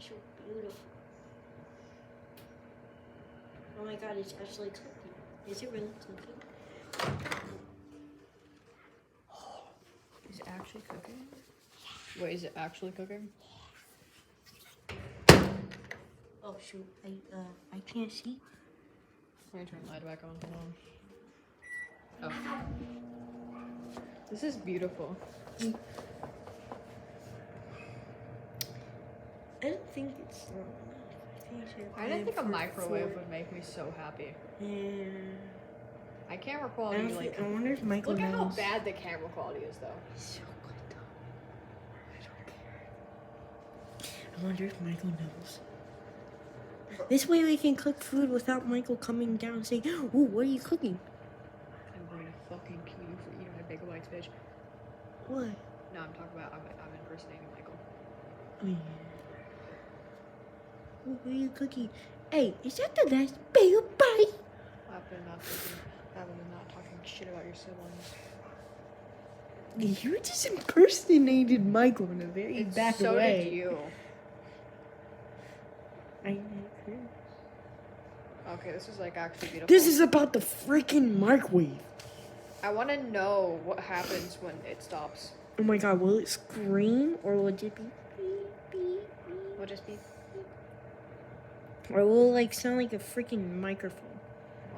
So beautiful. Oh my god, it's actually cooking. Is it really cooking? Is it actually cooking? Wait, is it actually cooking? Oh shoot, I can't see. Let me turn the light back on. Hold on. Oh. This is beautiful. I don't think it's long enough. I didn't think a microwave would make me so happy. Yeah. My camera quality, like... I wonder if Michael Look at how knows. bad the camera quality is, though. It's so good, though. I don't care. I wonder if Michael knows. This way we can cook food without Michael coming down and saying, "Ooh, what are you cooking?" I'm going to fucking kill you for eating my bagel bites, bitch. What? No, I'm talking about, I'm impersonating Michael. Oh, yeah. Ooh, what are you cooking? Hey, is that the last bagel bite? I've been not talking shit about your siblings. You just impersonated Michael in a very bad So way. did you. I agree. Okay, this is like actually beautiful. This is about the freaking microwave. I want to know what happens when it stops. Oh my god, will it scream or will it just be beep, beep, beep? Will it just be... Or will it like sound like a freaking microphone?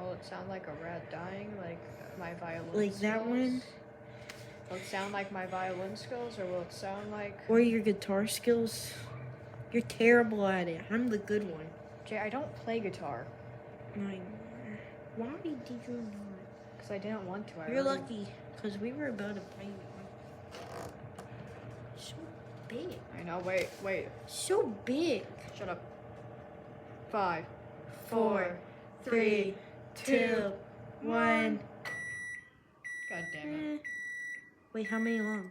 Will it sound like a rat dying, like my violin Like skills? that one? Will it sound like my violin skills, or will it sound like... Or your guitar skills? You're terrible at it. I'm the good one. Jay, I don't play guitar. Why did you not? Because I didn't want to. You're lucky, because we were about to play one. So big. I know, wait. So big. Shut up. 5, 4, 3, 2, 1. God damn it. Wait, how many long?